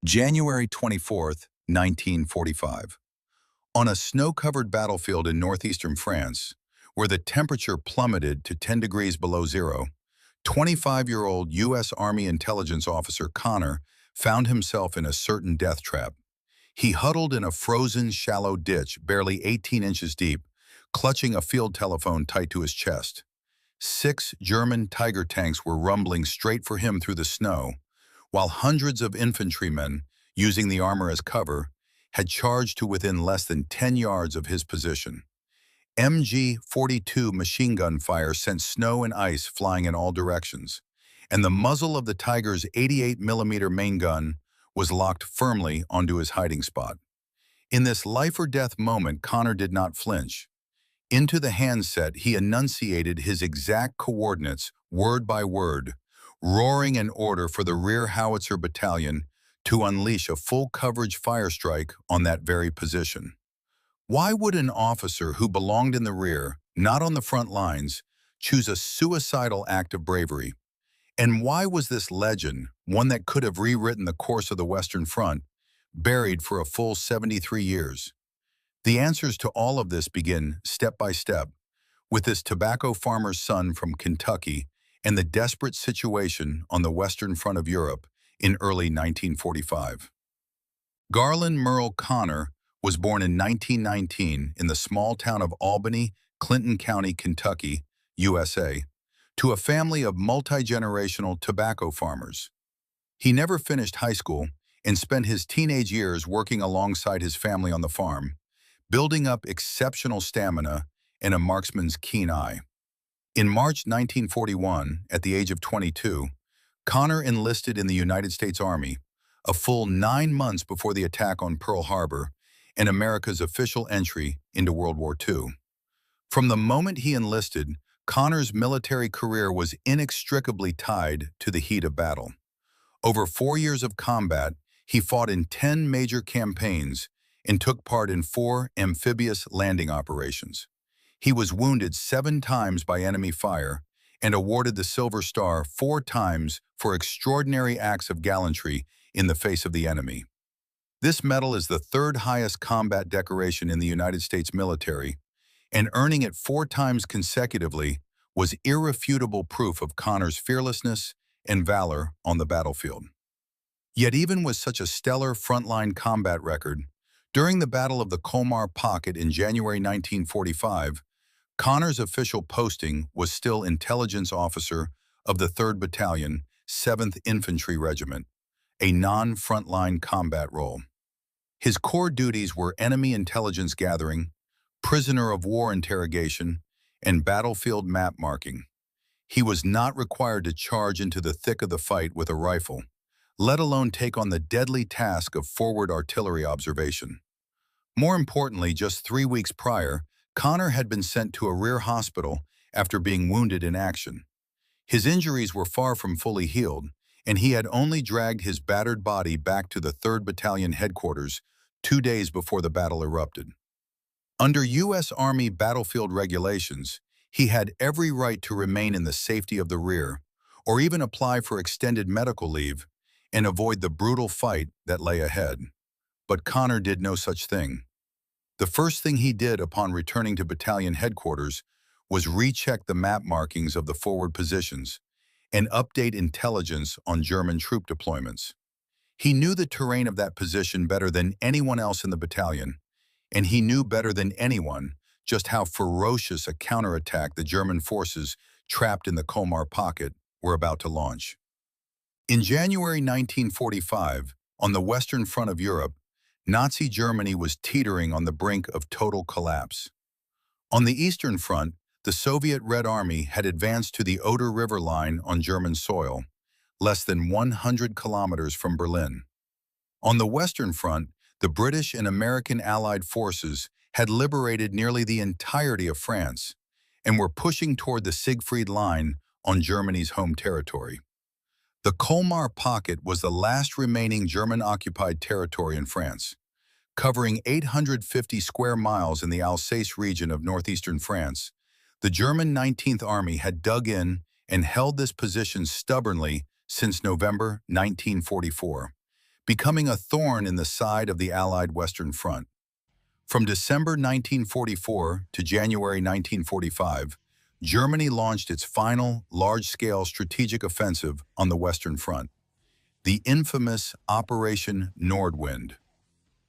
January 24th, 1945. On a snow-covered battlefield in northeastern France, where the temperature plummeted to 10 degrees below zero, 25-year-old U.S. Army intelligence officer Conner found himself in a certain death trap. He huddled in a frozen, shallow ditch barely 18 inches deep, clutching a field telephone tight to his chest. 6 German Tiger tanks were rumbling straight for him through the snow, while hundreds of infantrymen, using the armor as cover, had charged to within less than 10 yards of his position. MG-42 machine gun fire sent snow and ice flying in all directions, and the muzzle of the Tiger's 88mm main gun was locked firmly onto his hiding spot. In this life-or-death moment, Conner did not flinch. Into the handset, he enunciated his exact coordinates, word by word, roaring an order for the rear howitzer battalion to unleash a full coverage fire strike on that very position. Why would an officer who belonged in the rear, not on the front lines, choose a suicidal act of bravery? And why was this legend, one that could have rewritten the course of the Western Front, buried for a full 73 years? The answers to all of this begin step by step, with this tobacco farmer's son from Kentucky and the desperate situation on the Western Front of Europe in early 1945. Garlin Murl Conner was born in 1919 in the small town of Albany, Clinton County, Kentucky, USA, to a family of multi-generational tobacco farmers. He never finished high school and spent his teenage years working alongside his family on the farm, building up exceptional stamina and a marksman's keen eye. In March 1941, at the age of 22, Conner enlisted in the United States Army, a full 9 months before the attack on Pearl Harbor and America's official entry into World War II. From the moment he enlisted, Conner's military career was inextricably tied to the heat of battle. Over 4 years of combat, he fought in 10 major campaigns and took part in 4 amphibious landing operations. He was wounded 7 times by enemy fire and awarded the Silver Star 4 times for extraordinary acts of gallantry in the face of the enemy. This medal is the 3rd highest combat decoration in the United States military, and earning it 4 times consecutively was irrefutable proof of Conner's fearlessness and valor on the battlefield. Yet even with such a stellar frontline combat record, during the Battle of the Colmar Pocket in January 1945, Conner's official posting was still intelligence officer of the 3rd Battalion, 7th Infantry Regiment, a non-frontline combat role. His core duties were enemy intelligence gathering, prisoner of war interrogation, and battlefield map marking. He was not required to charge into the thick of the fight with a rifle, let alone take on the deadly task of forward artillery observation. More importantly, just 3 weeks prior, Conner had been sent to a rear hospital after being wounded in action. His injuries were far from fully healed, and he had only dragged his battered body back to the 3rd Battalion headquarters 2 days before the battle erupted. Under U.S. Army battlefield regulations, he had every right to remain in the safety of the rear, or even apply for extended medical leave and avoid the brutal fight that lay ahead. But Conner did no such thing. The first thing he did upon returning to battalion headquarters was recheck the map markings of the forward positions and update intelligence on German troop deployments. He knew the terrain of that position better than anyone else in the battalion, and he knew better than anyone just how ferocious a counterattack the German forces trapped in the Colmar Pocket were about to launch. In January 1945, on the Western Front of Europe, Nazi Germany was teetering on the brink of total collapse. On the Eastern Front, the Soviet Red Army had advanced to the Oder River line on German soil, less than 100 kilometers from Berlin. On the Western Front, the British and American Allied forces had liberated nearly the entirety of France and were pushing toward the Siegfried Line on Germany's home territory. The Colmar Pocket was the last remaining German-occupied territory in France, covering 850 square miles in the Alsace region of northeastern France. The German 19th Army had dug in and held this position stubbornly since November 1944, becoming a thorn in the side of the Allied Western Front. From December 1944 to January 1945, Germany launched its final, large-scale strategic offensive on the Western Front, the infamous Operation Nordwind.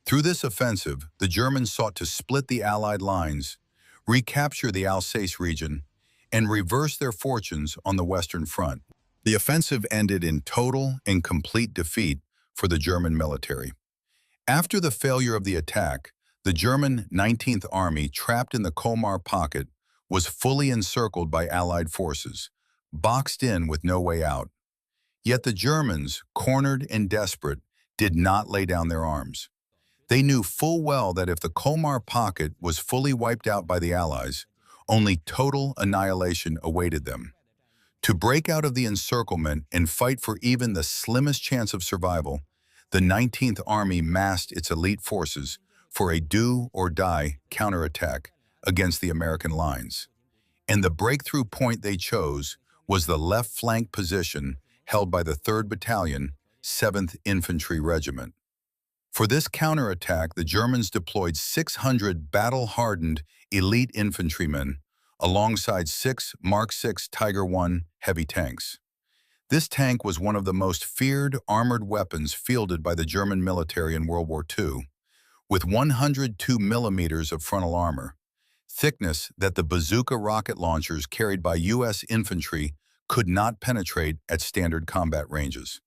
Through this offensive, the Germans sought to split the Allied lines, recapture the Alsace region, and reverse their fortunes on the Western Front. The offensive ended in total and complete defeat for the German military. After the failure of the attack, the German 19th Army, trapped in the Colmar Pocket, was fully encircled by Allied forces, boxed in with no way out. Yet the Germans, cornered and desperate, did not lay down their arms. They knew full well that if the Colmar Pocket was fully wiped out by the Allies, only total annihilation awaited them. To break out of the encirclement and fight for even the slimmest chance of survival, the 19th Army massed its elite forces for a do-or-die counterattack against the American lines. And the breakthrough point they chose was the left flank position held by the 3rd Battalion, 7th Infantry Regiment. For this counterattack, the Germans deployed 600 battle-hardened elite infantrymen alongside 6 Mark VI Tiger I heavy tanks. This tank was one of the most feared armored weapons fielded by the German military in World War II, with 102 millimeters of frontal armor, thickness that the bazooka rocket launchers carried by U.S. infantry could not penetrate at standard combat ranges.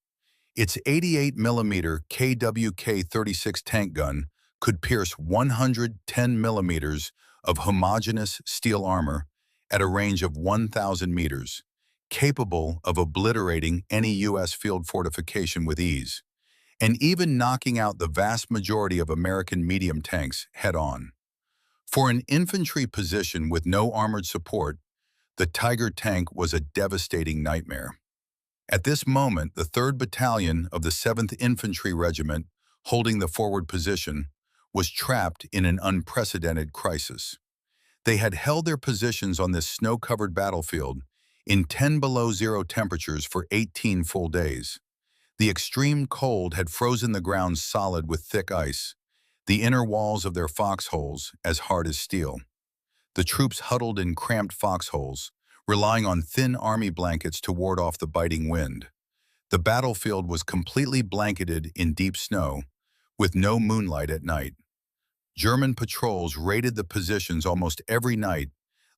Its 88mm KWK-36 tank gun could pierce 110 millimeters of homogeneous steel armor at a range of 1,000 meters, capable of obliterating any U.S. field fortification with ease, and even knocking out the vast majority of American medium tanks head-on. For an infantry position with no armored support, the Tiger tank was a devastating nightmare. At this moment, the 3rd Battalion of the 7th Infantry Regiment, holding the forward position, was trapped in an unprecedented crisis. They had held their positions on this snow-covered battlefield in 10 below zero temperatures for 18 full days. The extreme cold had frozen the ground solid with thick ice, the inner walls of their foxholes as hard as steel. The troops huddled in cramped foxholes, relying on thin army blankets to ward off the biting wind. The battlefield was completely blanketed in deep snow, with no moonlight at night. German patrols raided the positions almost every night,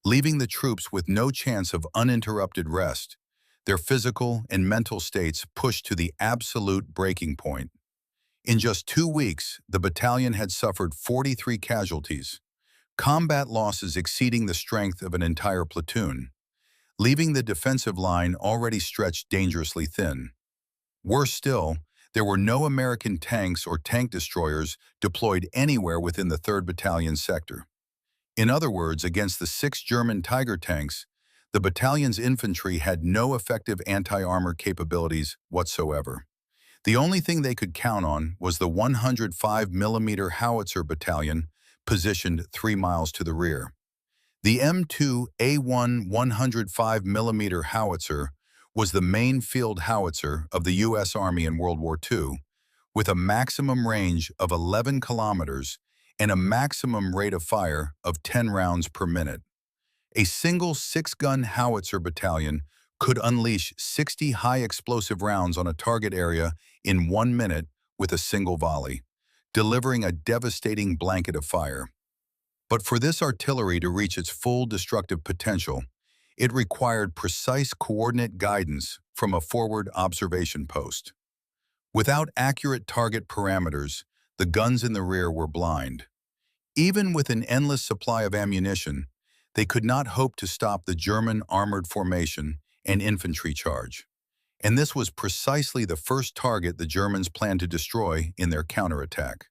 leaving the troops with no chance of uninterrupted rest, their physical and mental states pushed to the absolute breaking point. In just 2 weeks, the battalion had suffered 43 casualties, combat losses exceeding the strength of an entire platoon, leaving the defensive line already stretched dangerously thin. Worse still, there were no American tanks or tank destroyers deployed anywhere within the 3rd Battalion sector. In other words, against the 6 German Tiger tanks, the battalion's infantry had no effective anti-armor capabilities whatsoever. The only thing they could count on was the 105mm howitzer battalion positioned 3 miles to the rear. The M2A1 105mm howitzer was the main field howitzer of the U.S. Army in World War II, with a maximum range of 11 kilometers and a maximum rate of fire of 10 rounds per minute. A single 6-gun howitzer battalion could unleash 60 high-explosive rounds on a target area in 1 minute with a single volley, delivering a devastating blanket of fire. But for this artillery to reach its full destructive potential, it required precise coordinate guidance from a forward observation post. Without accurate target parameters, the guns in the rear were blind. Even with an endless supply of ammunition, they could not hope to stop the German armored formation and infantry charge. And this was precisely the first target the Germans planned to destroy in their counterattack.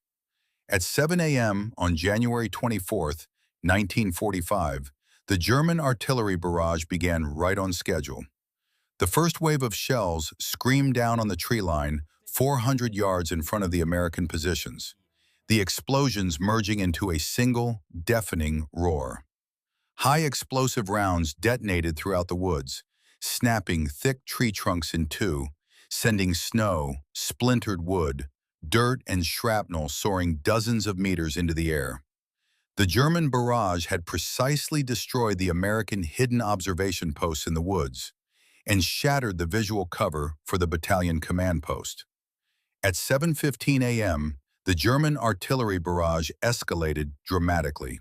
At 7 a.m. on January 24, 1945, the German artillery barrage began right on schedule. The first wave of shells screamed down on the tree line 400 yards in front of the American positions, the explosions merging into a single, deafening roar. High explosive rounds detonated throughout the woods, snapping thick tree trunks in two, sending snow, splintered wood, dirt and shrapnel soaring dozens of meters into the air. The German barrage had precisely destroyed the American hidden observation posts in the woods and shattered the visual cover for the battalion command post. At 7:15 a.m., the German artillery barrage escalated dramatically.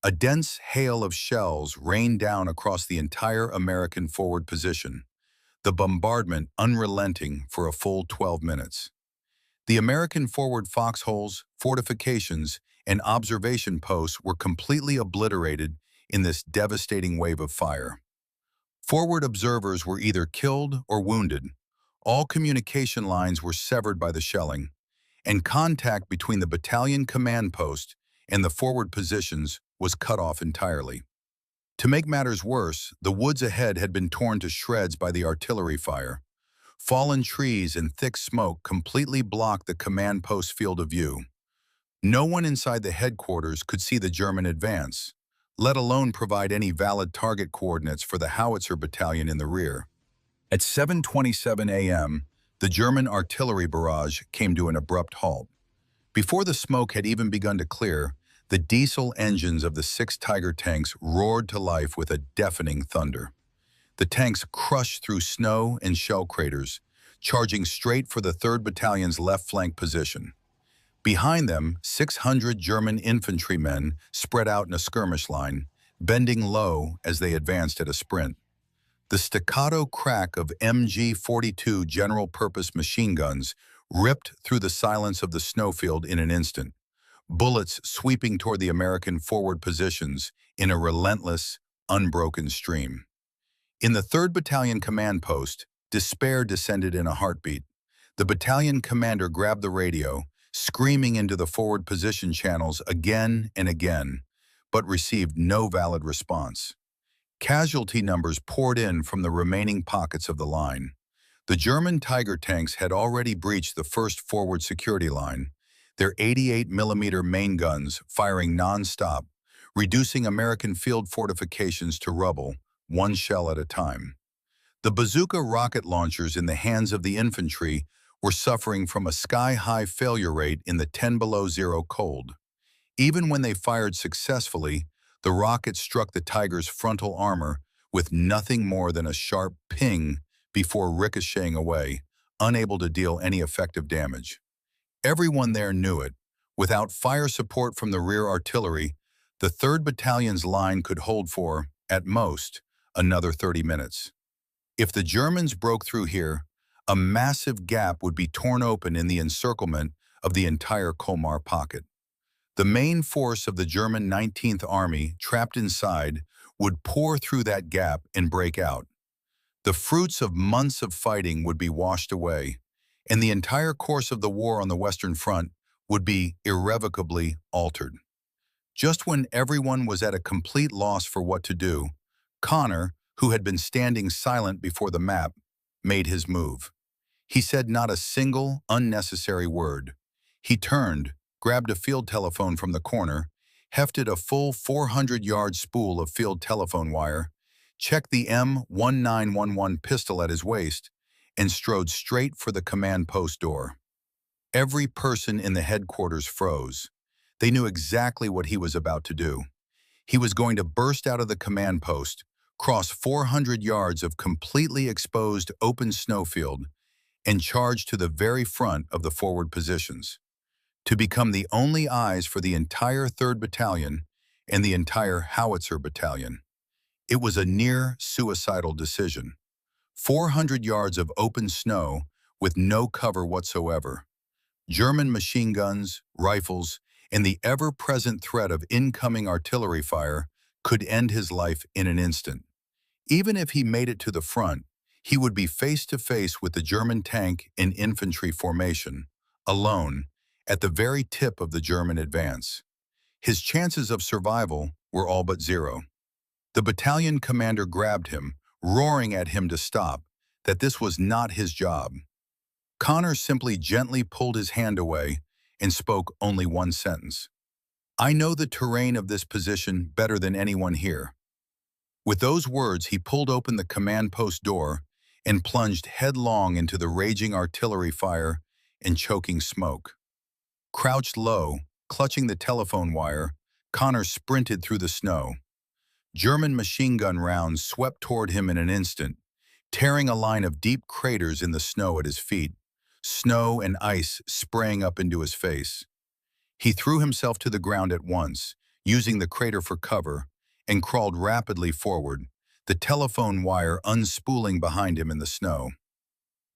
A dense hail of shells rained down across the entire American forward position, the bombardment unrelenting for a full 12 minutes. The American forward foxholes, fortifications, and observation posts were completely obliterated in this devastating wave of fire. Forward observers were either killed or wounded. All communication lines were severed by the shelling, and contact between the battalion command post and the forward positions was cut off entirely. To make matters worse, the woods ahead had been torn to shreds by the artillery fire. Fallen trees and thick smoke completely blocked the command post field of view. No one inside the headquarters could see the German advance, let alone provide any valid target coordinates for the howitzer battalion in the rear. At 7:27 a.m., the German artillery barrage came to an abrupt halt. Before the smoke had even begun to clear, the diesel engines of the 6 Tiger tanks roared to life with a deafening thunder. The tanks crushed through snow and shell craters, charging straight for the 3rd Battalion's left flank position. Behind them, 600 German infantrymen spread out in a skirmish line, bending low as they advanced at a sprint. The staccato crack of MG-42 general-purpose machine guns ripped through the silence of the snowfield in an instant, bullets sweeping toward the American forward positions in a relentless, unbroken stream. In the 3rd Battalion command post, despair descended in a heartbeat. The battalion commander grabbed the radio, screaming into the forward position channels again and again, but received no valid response. Casualty numbers poured in from the remaining pockets of the line. The German Tiger tanks had already breached the first forward security line, their 88mm main guns firing non-stop, reducing American field fortifications to rubble, one shell at a time. The bazooka rocket launchers in the hands of the infantry were suffering from a sky-high failure rate in the 10 below zero cold. Even when they fired successfully, the rockets struck the Tiger's frontal armor with nothing more than a sharp ping before ricocheting away, unable to deal any effective damage. Everyone there knew it. Without fire support from the rear artillery, the 3rd Battalion's line could hold for, at most, another 30 minutes. If the Germans broke through here, a massive gap would be torn open in the encirclement of the entire Colmar pocket. The main force of the German 19th Army, trapped inside, would pour through that gap and break out. The fruits of months of fighting would be washed away, and the entire course of the war on the Western Front would be irrevocably altered. Just when everyone was at a complete loss for what to do, Conner, who had been standing silent before the map, made his move. He said not a single unnecessary word. He turned, grabbed a field telephone from the corner, hefted a full 400-yard spool of field telephone wire, checked the M1911 pistol at his waist, and strode straight for the command post door. Every person in the headquarters froze. They knew exactly what he was about to do. He was going to burst out of the command post, cross 400 yards of completely exposed open snowfield, and charge to the very front of the forward positions, to become the only eyes for the entire 3rd Battalion and the entire Howitzer Battalion. It was a near suicidal decision. 400 yards of open snow with no cover whatsoever. German machine guns, rifles, and the ever-present threat of incoming artillery fire could end his life in an instant. Even if he made it to the front, he would be face-to-face with the German tank in infantry formation, alone, at the very tip of the German advance. His chances of survival were all but zero. The battalion commander grabbed him, roaring at him to stop, that this was not his job. Conner simply gently pulled his hand away and spoke only one sentence. "I know the terrain of this position better than anyone here." With those words, he pulled open the command post door and plunged headlong into the raging artillery fire and choking smoke. Crouched low, clutching the telephone wire, Conner sprinted through the snow. German machine gun rounds swept toward him in an instant, tearing a line of deep craters in the snow at his feet, snow and ice spraying up into his face. He threw himself to the ground at once, using the crater for cover, and crawled rapidly forward, the telephone wire unspooling behind him in the snow.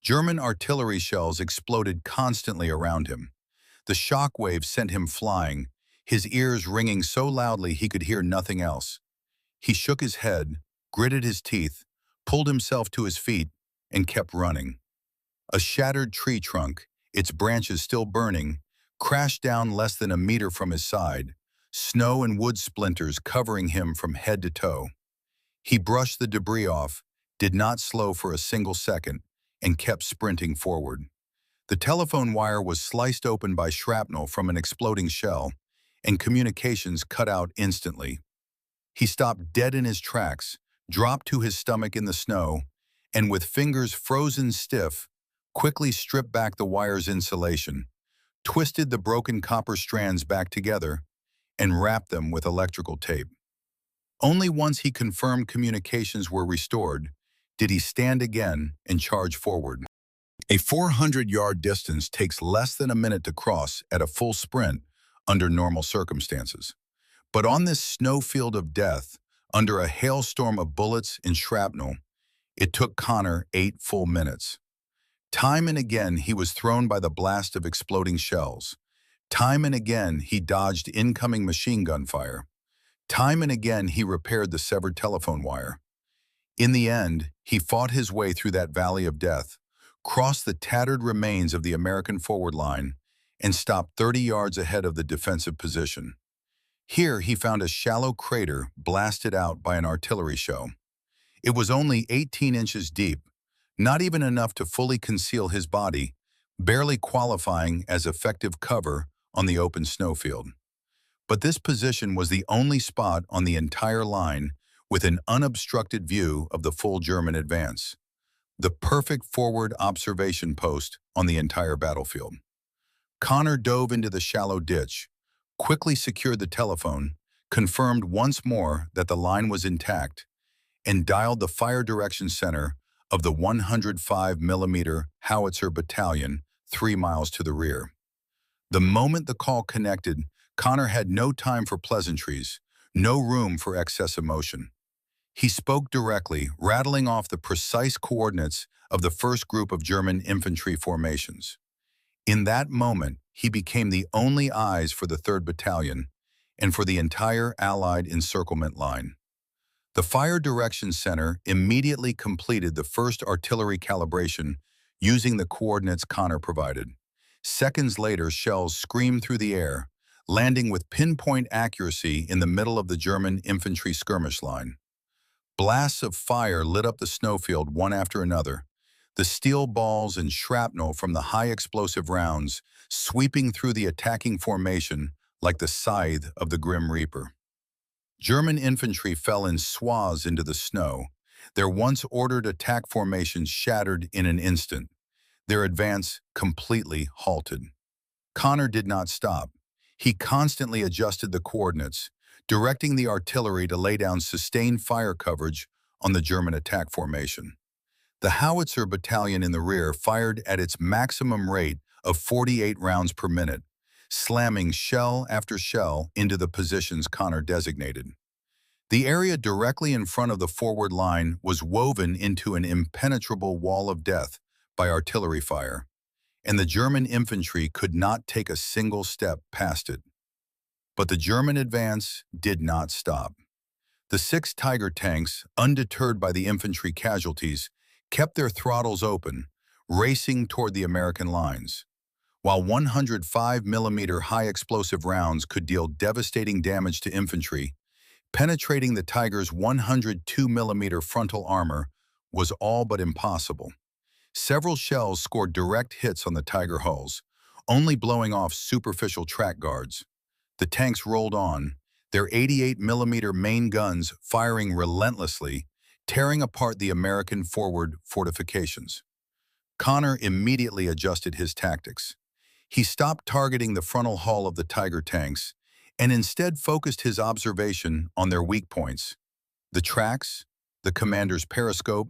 German artillery shells exploded constantly around him. The shock waves sent him flying, his ears ringing so loudly he could hear nothing else. He shook his head, gritted his teeth, pulled himself to his feet, and kept running. A shattered tree trunk, its branches still burning, crashed down less than a meter from his side, snow and wood splinters covering him from head to toe. He brushed the debris off, did not slow for a single second, and kept sprinting forward. The telephone wire was sliced open by shrapnel from an exploding shell, and communications cut out instantly. He stopped dead in his tracks, dropped to his stomach in the snow, and with fingers frozen stiff, quickly stripped back the wire's insulation, twisted the broken copper strands back together, and wrapped them with electrical tape. Only once he confirmed communications were restored did he stand again and charge forward. A 400-yard distance takes less than a minute to cross at a full sprint under normal circumstances. But on this snowfield of death, under a hailstorm of bullets and shrapnel, it took Conner 8 full minutes. Time and again he was thrown by the blast of exploding shells. Time and again he dodged incoming machine gun fire. Time and again he repaired the severed telephone wire. In the end, he fought his way through that valley of death, crossed the tattered remains of the American forward line, and stopped 30 yards ahead of the defensive position. Here he found a shallow crater blasted out by an artillery shell. It was only 18 inches deep, not even enough to fully conceal his body, barely qualifying as effective cover on the open snowfield. But this position was the only spot on the entire line with an unobstructed view of the full German advance, the perfect forward observation post on the entire battlefield. Conner dove into the shallow ditch, quickly secured the telephone, confirmed once more that the line was intact, and dialed the fire direction center of the 105mm Howitzer Battalion 3 miles to the rear. The moment the call connected, Conner had no time for pleasantries, no room for excess emotion. He spoke directly, rattling off the precise coordinates of the first group of German infantry formations. In that moment, he became the only eyes for the 3rd Battalion and for the entire Allied encirclement line. The Fire Direction Center immediately completed the first artillery calibration using the coordinates Conner provided. Seconds later, shells screamed through the air, landing with pinpoint accuracy in the middle of the German infantry skirmish line. Blasts of fire lit up the snowfield one after another, the steel balls and shrapnel from the high explosive rounds sweeping through the attacking formation like the scythe of the Grim Reaper. German infantry fell in swaths into the snow, their once ordered attack formations shattered in an instant, their advance completely halted. Conner did not stop. He constantly adjusted the coordinates, directing the artillery to lay down sustained fire coverage on the German attack formation. The Howitzer Battalion in the rear fired at its maximum rate of 48 rounds per minute, slamming shell after shell into the positions Conner designated. The area directly in front of the forward line was woven into an impenetrable wall of death by artillery fire, and the German infantry could not take a single step past it. But the German advance did not stop. The 6 Tiger tanks, undeterred by the infantry casualties, kept their throttles open, racing toward the American lines. While 105mm high-explosive rounds could deal devastating damage to infantry, penetrating the Tiger's 102mm frontal armor was all but impossible. Several shells scored direct hits on the Tiger hulls, only blowing off superficial track guards. The tanks rolled on, their 88mm main guns firing relentlessly, tearing apart the American forward fortifications. Conner immediately adjusted his tactics. He stopped targeting the frontal hull of the Tiger tanks and instead focused his observation on their weak points: the tracks, the commander's periscope,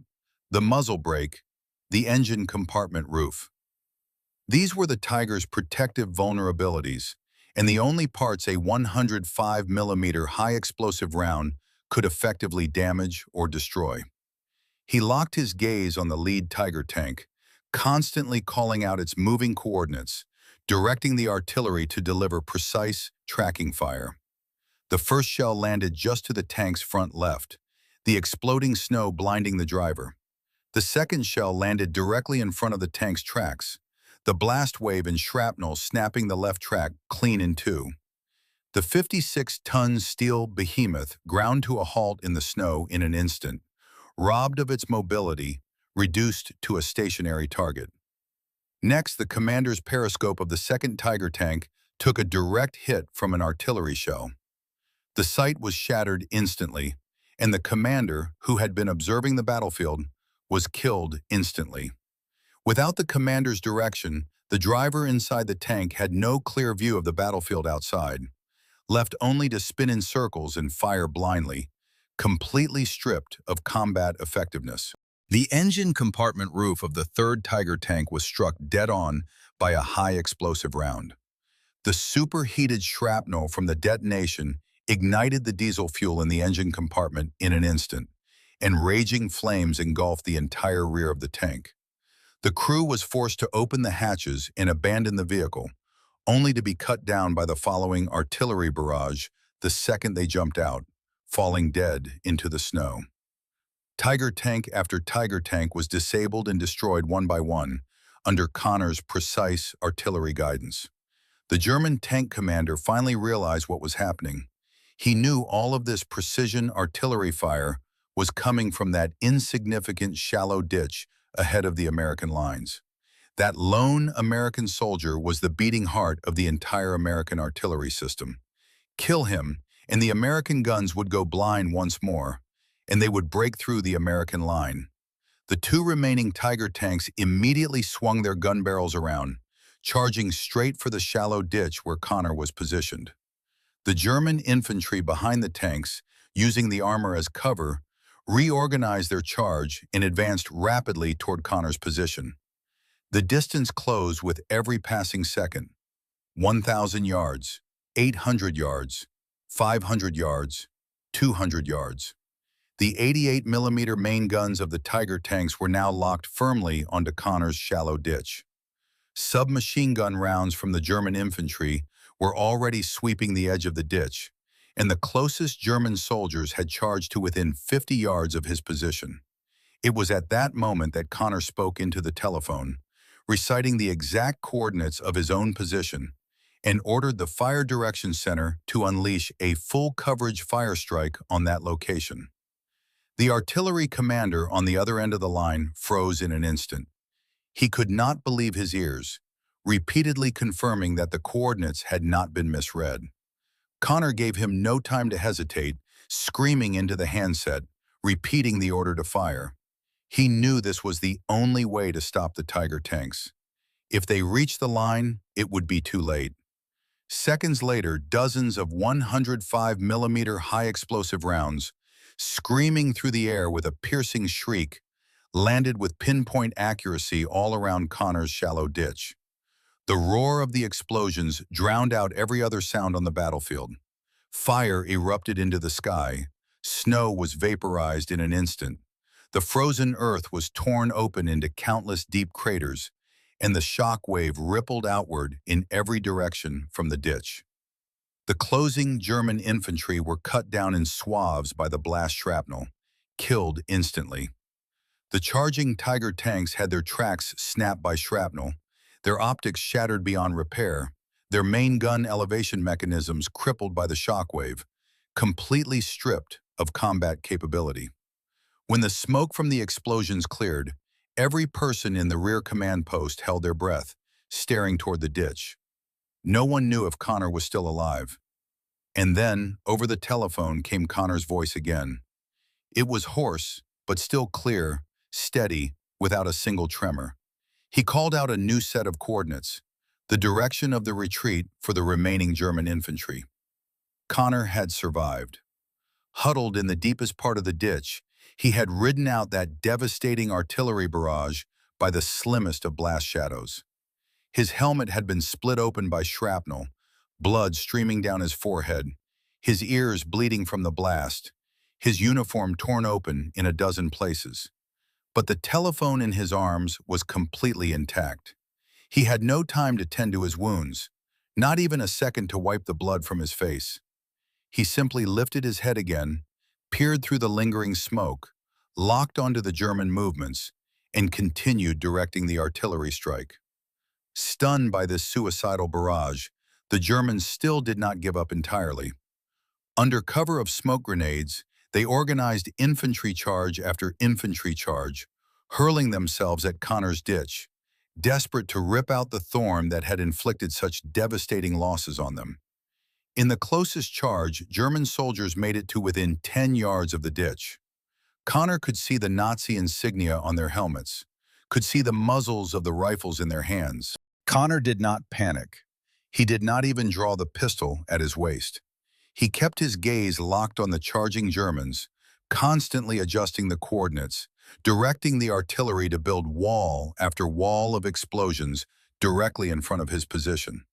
the muzzle brake, the engine compartment roof. These were the Tiger's protective vulnerabilities, and the only parts a 105mm high-explosive round could effectively damage or destroy. He locked his gaze on the lead Tiger tank, constantly calling out its moving coordinates, directing the artillery to deliver precise tracking fire. The first shell landed just to the tank's front left, the exploding snow blinding the driver. The second shell landed directly in front of the tank's tracks, the blast wave and shrapnel snapping the left track clean in two. The 56-ton steel behemoth ground to a halt in the snow in an instant, robbed of its mobility, reduced to a stationary target. Next, the commander's periscope of the second Tiger tank took a direct hit from an artillery shell. The sight was shattered instantly, and the commander, who had been observing the battlefield, was killed instantly. Without the commander's direction, the driver inside the tank had no clear view of the battlefield outside, left only to spin in circles and fire blindly, completely stripped of combat effectiveness. The engine compartment roof of the third Tiger tank was struck dead-on by a high-explosive round. The superheated shrapnel from the detonation ignited the diesel fuel in the engine compartment in an instant, and raging flames engulfed the entire rear of the tank. The crew was forced to open the hatches and abandon the vehicle, only to be cut down by the following artillery barrage the second they jumped out, falling dead into the snow. Tiger tank after Tiger tank was disabled and destroyed one by one, under Conner's precise artillery guidance. The German tank commander finally realized what was happening. He knew all of this precision artillery fire was coming from that insignificant shallow ditch ahead of the American lines. That lone American soldier was the beating heart of the entire American artillery system. Kill him, and the American guns would go blind once more, and they would break through the American line. The two remaining Tiger tanks immediately swung their gun barrels around, charging straight for the shallow ditch where Conner was positioned. The German infantry behind the tanks, using the armor as cover, reorganized their charge and advanced rapidly toward Conner's position. The distance closed with every passing second: 1,000 yards, 800 yards, 500 yards, 200 yards. The 88mm main guns of the Tiger tanks were now locked firmly onto Conner's shallow ditch. Submachine gun rounds from the German infantry were already sweeping the edge of the ditch, and the closest German soldiers had charged to within 50 yards of his position. It was at that moment that Conner spoke into the telephone, reciting the exact coordinates of his own position, and ordered the Fire Direction Center to unleash a full coverage fire strike on that location. The artillery commander on the other end of the line froze in an instant. He could not believe his ears, repeatedly confirming that the coordinates had not been misread. Conner gave him no time to hesitate, screaming into the handset, repeating the order to fire. He knew this was the only way to stop the Tiger tanks. If they reached the line, it would be too late. Seconds later, dozens of 105mm high-explosive rounds, screaming through the air with a piercing shriek, landed with pinpoint accuracy all around Conner's shallow ditch. The roar of the explosions drowned out every other sound on the battlefield. Fire erupted into the sky. Snow was vaporized in an instant. The frozen earth was torn open into countless deep craters, and the shock wave rippled outward in every direction from the ditch. The closing German infantry were cut down in swaths by the blast shrapnel, killed instantly. The charging Tiger tanks had their tracks snapped by shrapnel, their optics shattered beyond repair, their main gun elevation mechanisms crippled by the shockwave, completely stripped of combat capability. When the smoke from the explosions cleared, every person in the rear command post held their breath, staring toward the ditch. No one knew if Conner was still alive. And then, over the telephone, came Conner's voice again. It was hoarse, but still clear, steady, without a single tremor. He called out a new set of coordinates, the direction of the retreat for the remaining German infantry. Conner had survived. Huddled in the deepest part of the ditch, he had ridden out that devastating artillery barrage by the slimmest of blast shadows. His helmet had been split open by shrapnel, blood streaming down his forehead, his ears bleeding from the blast, his uniform torn open in a dozen places. But the telephone in his arms was completely intact. He had no time to tend to his wounds, not even a second to wipe the blood from his face. He simply lifted his head again, peered through the lingering smoke, locked onto the German movements, and continued directing the artillery strike. Stunned by this suicidal barrage, the Germans still did not give up entirely. Under cover of smoke grenades, they organized infantry charge after infantry charge, hurling themselves at Conner's ditch, desperate to rip out the thorn that had inflicted such devastating losses on them. In the closest charge, German soldiers made it to within 10 yards of the ditch. Conner could see the Nazi insignia on their helmets, could see the muzzles of the rifles in their hands. Conner did not panic. He did not even draw the pistol at his waist. He kept his gaze locked on the charging Germans, constantly adjusting the coordinates, directing the artillery to build wall after wall of explosions directly in front of his position.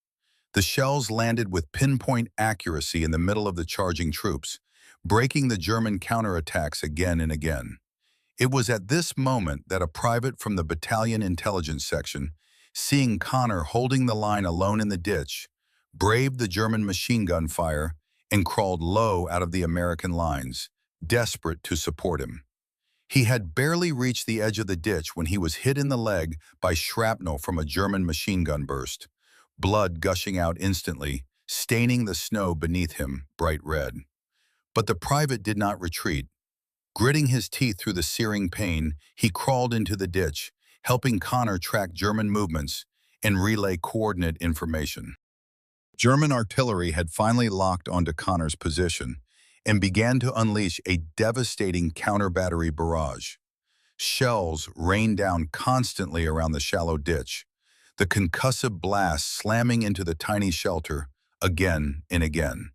The shells landed with pinpoint accuracy in the middle of the charging troops, breaking the German counterattacks again and again. It was at this moment that a private from the Battalion intelligence section, seeing Conner holding the line alone in the ditch, braved the German machine gun fire and crawled low out of the American lines, desperate to support him. He had barely reached the edge of the ditch when he was hit in the leg by shrapnel from a German machine gun burst, blood gushing out instantly, staining the snow beneath him bright red. But the private did not retreat. Gritting his teeth through the searing pain, he crawled into the ditch, helping Conner track German movements and relay coordinate information. German artillery had finally locked onto Conner's position and began to unleash a devastating counter-battery barrage. Shells rained down constantly around the shallow ditch, the concussive blast slamming into the tiny shelter again and again.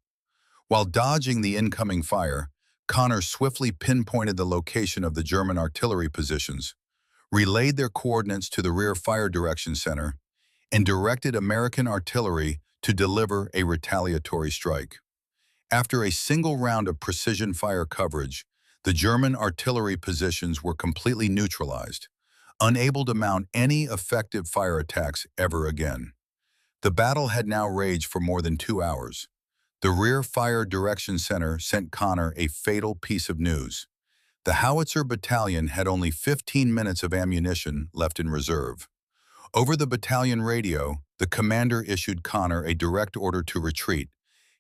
While dodging the incoming fire, Conner swiftly pinpointed the location of the German artillery positions, relayed their coordinates to the rear fire direction center, and directed American artillery to deliver a retaliatory strike. After a single round of precision fire coverage, the German artillery positions were completely neutralized, unable to mount any effective fire attacks ever again. The battle had now raged for more than 2 hours. The rear fire direction center sent Conner a fatal piece of news. The Howitzer Battalion had only 15 minutes of ammunition left in reserve. Over the battalion radio, the commander issued Conner a direct order to retreat,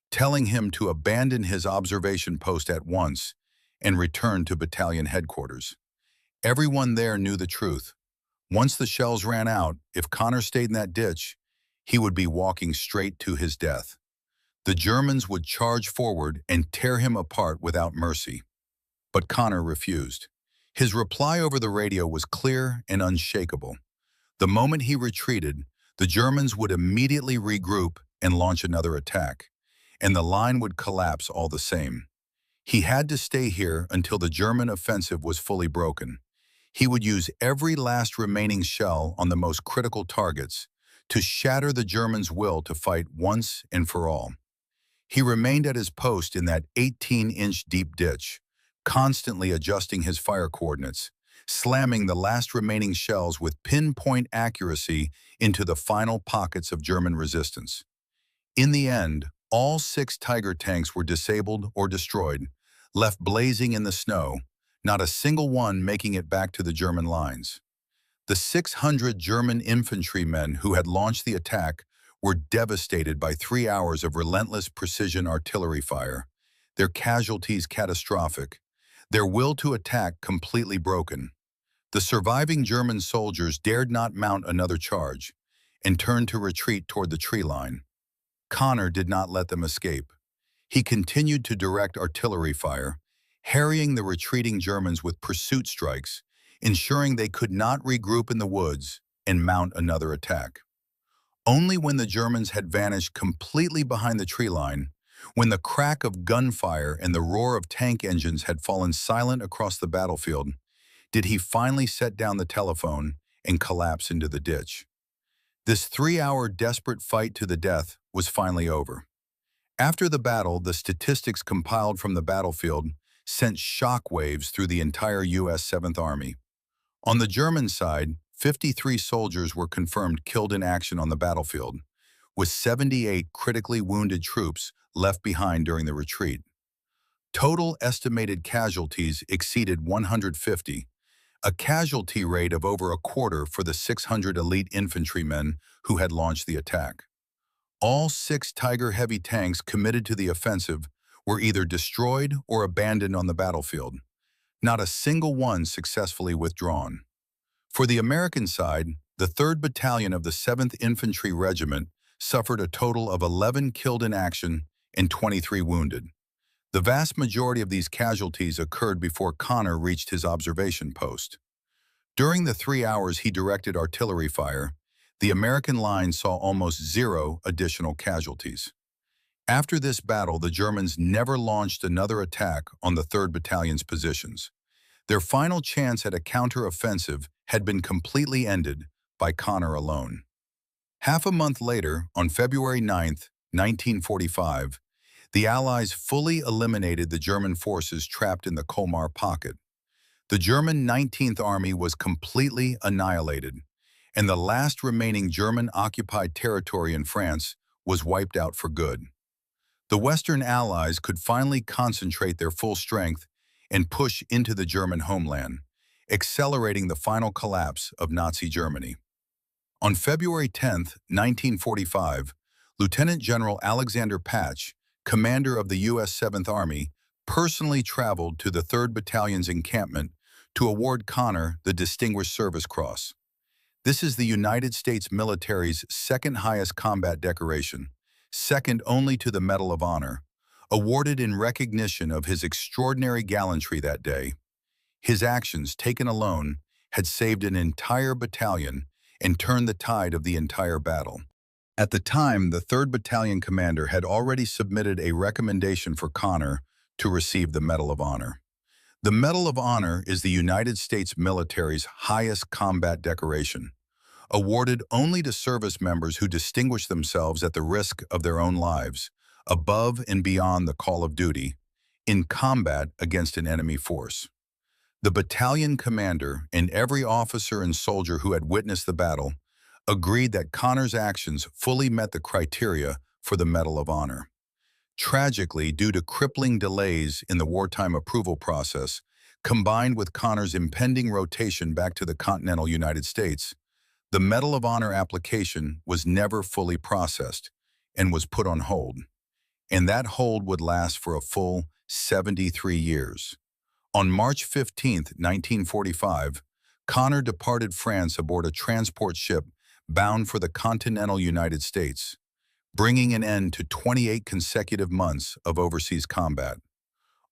telling him to abandon his observation post at once and return to battalion headquarters. Everyone there knew the truth. Once the shells ran out, if Conner stayed in that ditch, he would be walking straight to his death. The Germans would charge forward and tear him apart without mercy. But Conner refused. His reply over the radio was clear and unshakable. The moment he retreated, the Germans would immediately regroup and launch another attack, and the line would collapse all the same. He had to stay here until the German offensive was fully broken. He would use every last remaining shell on the most critical targets to shatter the Germans' will to fight once and for all. He remained at his post in that 18-inch deep ditch, constantly adjusting his fire coordinates, slamming the last remaining shells with pinpoint accuracy into the final pockets of German resistance. In the end, all 6 Tiger tanks were disabled or destroyed, left blazing in the snow, not a single one making it back to the German lines. The 600 German infantrymen who had launched the attack were devastated by 3 hours of relentless precision artillery fire, their casualties catastrophic, their will to attack completely broken. The surviving German soldiers dared not mount another charge and turned to retreat toward the tree line. Conner did not let them escape. He continued to direct artillery fire, harrying the retreating Germans with pursuit strikes, ensuring they could not regroup in the woods and mount another attack. Only when the Germans had vanished completely behind the tree line, when the crack of gunfire and the roar of tank engines had fallen silent across the battlefield, did he finally set down the telephone and collapse into the ditch. This 3-hour desperate fight to the death was finally over. After the battle, the statistics compiled from the battlefield sent shockwaves through the entire U.S. 7th Army. On the German side, 53 soldiers were confirmed killed in action on the battlefield, with 78 critically wounded troops left behind during the retreat. Total estimated casualties exceeded 150, a casualty rate of over a quarter for the 600 elite infantrymen who had launched the attack. All 6 Tiger heavy tanks committed to the offensive were either destroyed or abandoned on the battlefield, not a single one successfully withdrawn. For the American side, the 3rd Battalion of the 7th Infantry Regiment suffered a total of 11 killed in action and 23 wounded. The vast majority of these casualties occurred before Conner reached his observation post. During the 3 hours he directed artillery fire, the American line saw almost 0 additional casualties. After this battle, the Germans never launched another attack on the 3rd Battalion's positions. Their final chance at a counter-offensive had been completely ended by Conner alone. Half a month later, on February 9, 1945, the Allies fully eliminated the German forces trapped in the Colmar Pocket. The German 19th Army was completely annihilated, and the last remaining German-occupied territory in France was wiped out for good. The Western Allies could finally concentrate their full strength and push into the German homeland, accelerating the final collapse of Nazi Germany. On February 10, 1945, Lieutenant General Alexander Patch, commander of the U.S. 7th Army, personally traveled to the 3rd Battalion's encampment to award Conner the Distinguished Service Cross. This is the United States military's second highest combat decoration, second only to the Medal of Honor, awarded in recognition of his extraordinary gallantry that day. His actions, taken alone, had saved an entire battalion and turned the tide of the entire battle. At the time, the 3rd Battalion commander had already submitted a recommendation for Conner to receive the Medal of Honor. The Medal of Honor is the United States military's highest combat decoration, awarded only to service members who distinguish themselves at the risk of their own lives, above and beyond the call of duty, in combat against an enemy force. The battalion commander and every officer and soldier who had witnessed the battle agreed that Conner's actions fully met the criteria for the Medal of Honor. Tragically, due to crippling delays in the wartime approval process, combined with Conner's impending rotation back to the continental United States, the Medal of Honor application was never fully processed and was put on hold. And that hold would last for a full 73 years. On March 15, 1945, Conner departed France aboard a transport ship bound for the continental United States, bringing an end to 28 consecutive months of overseas combat.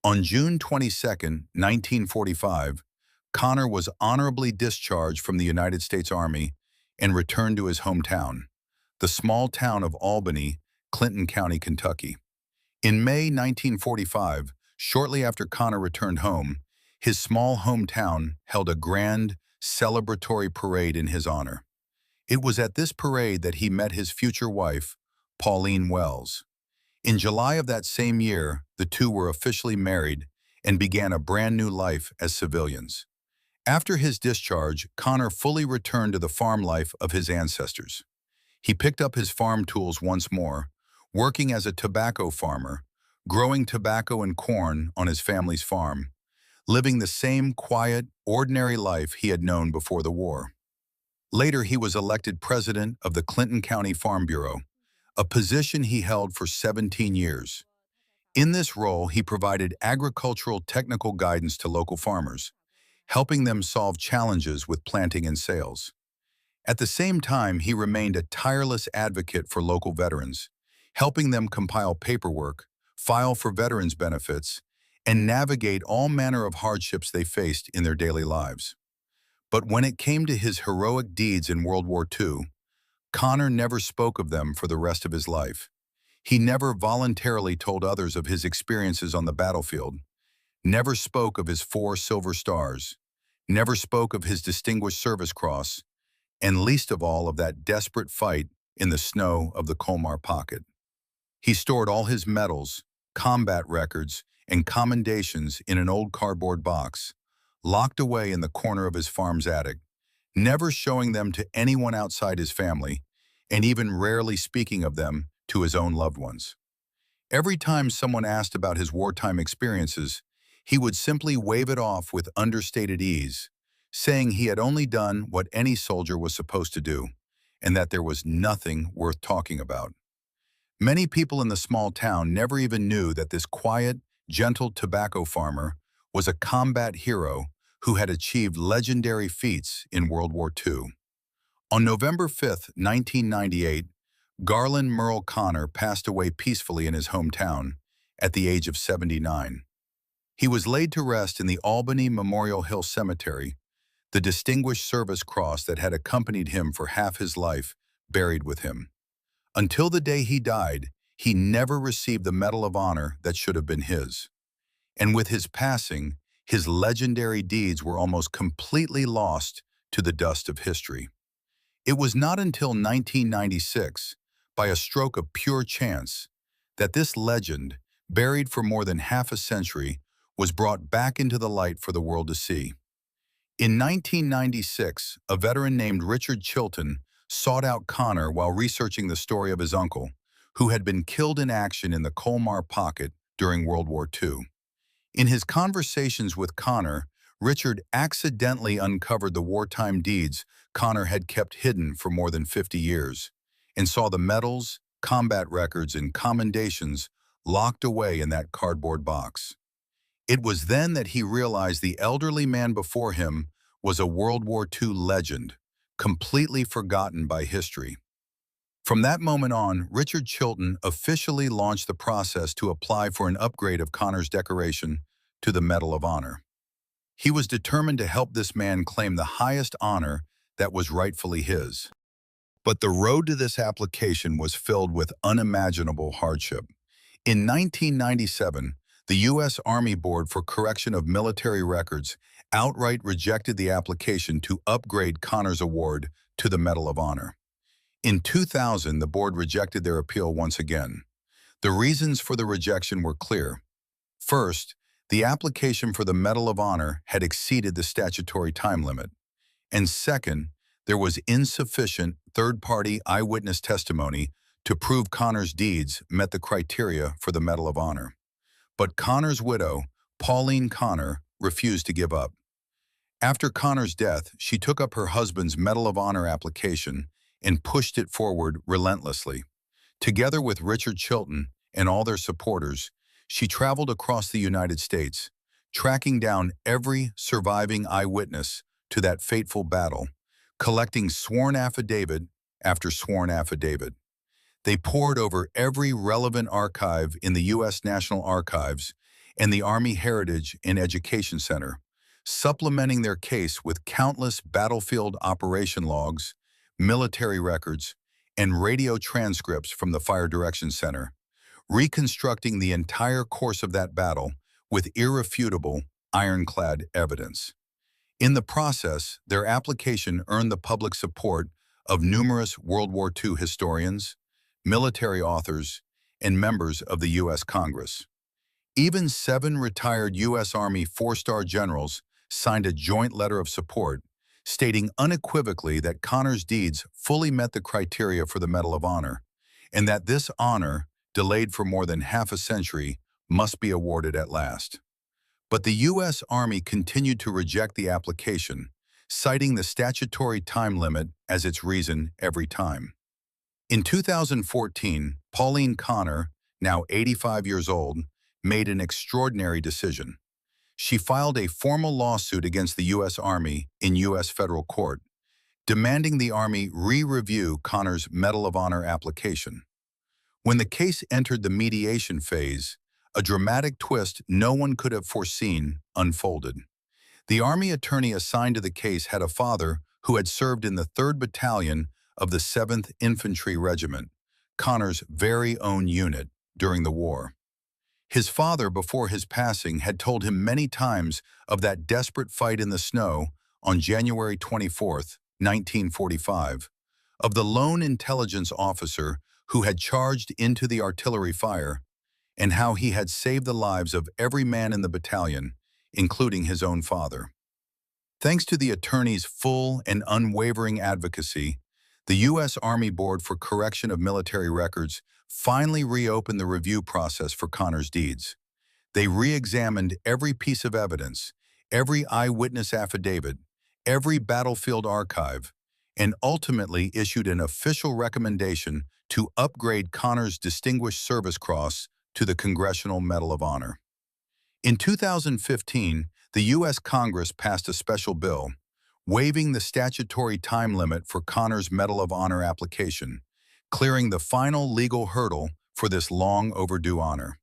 On June 22, 1945, Conner was honorably discharged from the United States Army and returned to his hometown, the small town of Albany, Clinton County, Kentucky. In May 1945, shortly after Conner returned home, his small hometown held a grand, celebratory parade in his honor. It was at this parade that he met his future wife, Pauline Wells. In July of that same year, the two were officially married and began a brand new life as civilians. After his discharge, Conner fully returned to the farm life of his ancestors. He picked up his farm tools once more, working as a tobacco farmer, growing tobacco and corn on his family's farm, living the same quiet, ordinary life he had known before the war. Later, he was elected president of the Clinton County Farm Bureau, a position he held for 17 years. In this role, he provided agricultural technical guidance to local farmers, helping them solve challenges with planting and sales. At the same time, he remained a tireless advocate for local veterans, helping them compile paperwork, file for veterans benefits, and navigate all manner of hardships they faced in their daily lives. But when it came to his heroic deeds in World War II, Conner never spoke of them for the rest of his life. He never voluntarily told others of his experiences on the battlefield, never spoke of his 4 silver stars, never spoke of his Distinguished Service Cross, and least of all of that desperate fight in the snow of the Colmar Pocket. He stored all his medals, combat records, and commendations in an old cardboard box, locked away in the corner of his farm's attic, never showing them to anyone outside his family, and even rarely speaking of them to his own loved ones. Every time someone asked about his wartime experiences, he would simply wave it off with understated ease, saying he had only done what any soldier was supposed to do, and that there was nothing worth talking about. Many people in the small town never even knew that this quiet, gentle tobacco farmer was a combat hero who had achieved legendary feats in World War II. On November 5, 1998, Garlin Murl Conner passed away peacefully in his hometown at the age of 79. He was laid to rest in the Albany Memorial Hill Cemetery, the Distinguished Service Cross that had accompanied him for half his life buried with him. Until the day he died, he never received the Medal of Honor that should have been his. And with his passing, his legendary deeds were almost completely lost to the dust of history. It was not until 1996, by a stroke of pure chance, that this legend, buried for more than half a century, was brought back into the light for the world to see. In 1996, a veteran named Richard Chilton sought out Conner while researching the story of his uncle, who had been killed in action in the Colmar Pocket during World War II. In his conversations with Conner, Richard accidentally uncovered the wartime deeds Conner had kept hidden for more than 50 years, and saw the medals, combat records, and commendations locked away in that cardboard box. It was then that he realized the elderly man before him was a World War II legend, completely forgotten by history. From that moment on, Richard Chilton officially launched the process to apply for an upgrade of Conner's decoration to the Medal of Honor. He was determined to help this man claim the highest honor that was rightfully his. But the road to this application was filled with unimaginable hardship. In 1997, the U.S. Army Board for Correction of Military Records outright rejected the application to upgrade Conner's award to the Medal of Honor. In 2000, the board rejected their appeal once again. The reasons for the rejection were clear. First, the application for the Medal of Honor had exceeded the statutory time limit. And second, there was insufficient third-party eyewitness testimony to prove Conner's deeds met the criteria for the Medal of Honor. But Conner's widow, Pauline Conner, refused to give up. After Conner's death, she took up her husband's Medal of Honor application and pushed it forward relentlessly. Together with Richard Chilton and all their supporters, she traveled across the United States, tracking down every surviving eyewitness to that fateful battle, collecting sworn affidavit after sworn affidavit. They pored over every relevant archive in the U.S. National Archives and the Army Heritage and Education Center, supplementing their case with countless battlefield operation logs, military records, and radio transcripts from the Fire Direction Center, reconstructing the entire course of that battle with irrefutable, ironclad evidence. In the process, their application earned the public support of numerous World War II historians, military authors, and members of the U.S. Congress. Even 7 retired U.S. Army 4-star generals signed a joint letter of support, stating unequivocally that Conner's deeds fully met the criteria for the Medal of Honor, and that this honor, delayed for more than half a century, must be awarded at last. But the U.S. Army continued to reject the application, citing the statutory time limit as its reason every time. In 2014, Pauline Conner, now 85 years old, made an extraordinary decision. She filed a formal lawsuit against the U.S. Army in U.S. federal court, demanding the Army re-review Conner's Medal of Honor application. When the case entered the mediation phase, a dramatic twist no one could have foreseen unfolded. The Army attorney assigned to the case had a father who had served in the 3rd Battalion of the 7th Infantry Regiment, Conner's very own unit, during the war. His father, before his passing, had told him many times of that desperate fight in the snow on January 24, 1945, of the lone intelligence officer who had charged into the artillery fire, and how he had saved the lives of every man in the battalion, including his own father. Thanks to the attorney's full and unwavering advocacy, the U.S. Army Board for Correction of Military Records finally reopened the review process for Conner's deeds. They re-examined every piece of evidence, every eyewitness affidavit, every battlefield archive, and ultimately issued an official recommendation to upgrade Conner's Distinguished Service Cross to the Congressional Medal of Honor. In 2015, the U.S. Congress passed a special bill, waiving the statutory time limit for Conner's Medal of Honor application, clearing the final legal hurdle for this long overdue honor.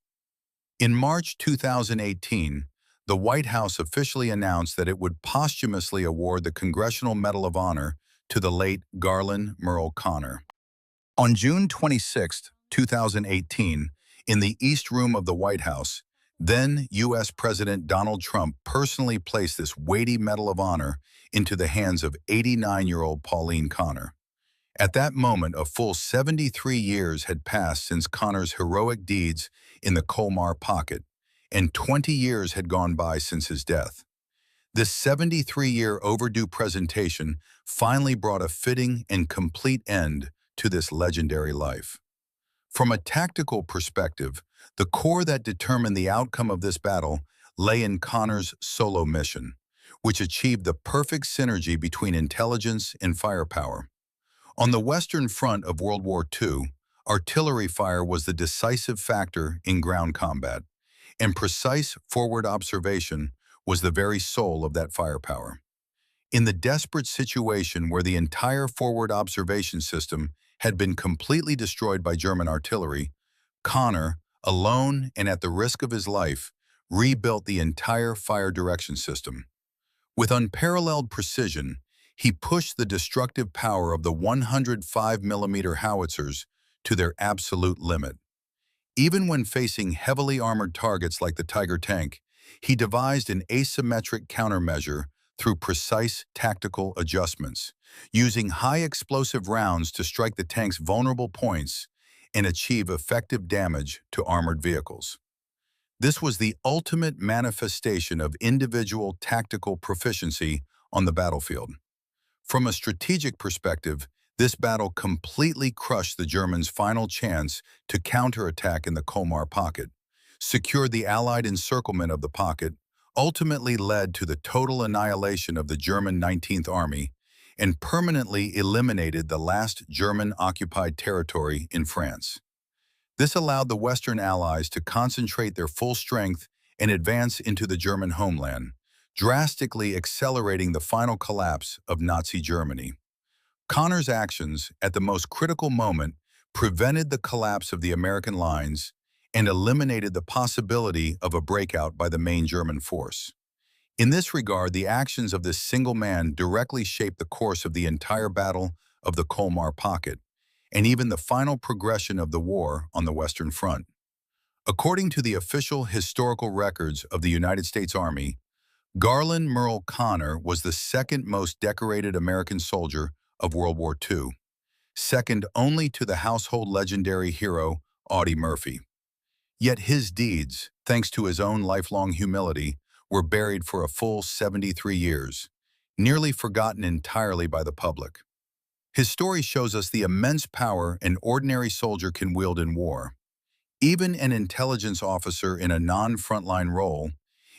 In March 2018, the White House officially announced that it would posthumously award the Congressional Medal of Honor to the late Garlin Murl Conner. On June 26, 2018, in the East Room of the White House, then U.S. President Donald Trump personally placed this weighty Medal of Honor into the hands of 89-year-old Pauline Conner. At that moment, a full 73 years had passed since Conner's heroic deeds in the Colmar Pocket, and 20 years had gone by since his death. This 73-year overdue presentation finally brought a fitting and complete end to this legendary life. From a tactical perspective, the core that determined the outcome of this battle lay in Conner's solo mission, which achieved the perfect synergy between intelligence and firepower. On the Western Front of World War II, artillery fire was the decisive factor in ground combat, and precise forward observation was the very soul of that firepower. In the desperate situation where the entire forward observation system had been completely destroyed by German artillery, Conner, alone and at the risk of his life, rebuilt the entire fire direction system. With unparalleled precision, he pushed the destructive power of the 105mm howitzers to their absolute limit. Even when facing heavily armored targets like the Tiger tank, he devised an asymmetric countermeasure through precise tactical adjustments, using high explosive rounds to strike the tank's vulnerable points and achieve effective damage to armored vehicles. This was the ultimate manifestation of individual tactical proficiency on the battlefield. From a strategic perspective, this battle completely crushed the Germans' final chance to counterattack in the Colmar Pocket, secured the Allied encirclement of the pocket, ultimately led to the total annihilation of the German 19th Army, and permanently eliminated the last German-occupied territory in France. This allowed the Western Allies to concentrate their full strength and advance into the German homeland, drastically accelerating the final collapse of Nazi Germany. Conner's actions, at the most critical moment, prevented the collapse of the American lines and eliminated the possibility of a breakout by the main German force. In this regard, the actions of this single man directly shaped the course of the entire Battle of the Colmar Pocket, and even the final progression of the war on the Western Front. According to the official historical records of the United States Army, Garlin Murl Conner was the second most decorated American soldier of World War II, second only to the household legendary hero Audie Murphy. Yet his deeds, thanks to his own lifelong humility, were buried for a full 73 years, nearly forgotten entirely by the public. His story shows us the immense power an ordinary soldier can wield in war. Even an intelligence officer in a non-frontline role,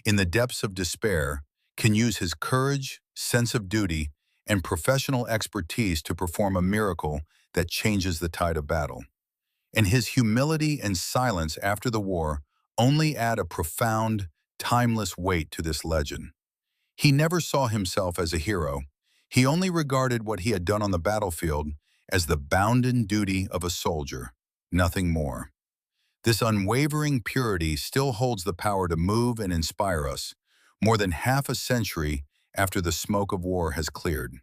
in the depths of despair, can use his courage, sense of duty, and professional expertise to perform a miracle that changes the tide of battle. And his humility and silence after the war only add a profound, timeless weight to this legend. He never saw himself as a hero. He only regarded what he had done on the battlefield as the bounden duty of a soldier, nothing more. This unwavering purity still holds the power to move and inspire us, more than half a century after the smoke of war has cleared.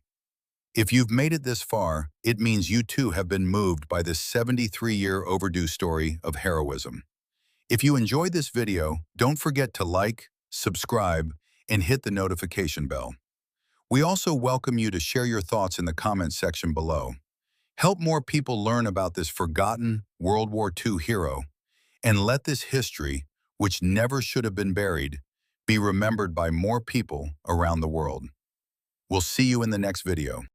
If you've made it this far, it means you too have been moved by this 73-year overdue story of heroism. If you enjoyed this video, don't forget to like, subscribe, and hit the notification bell. We also welcome you to share your thoughts in the comments section below. Help more people learn about this forgotten World War II hero, and let this history, which never should have been buried, be remembered by more people around the world. We'll see you in the next video.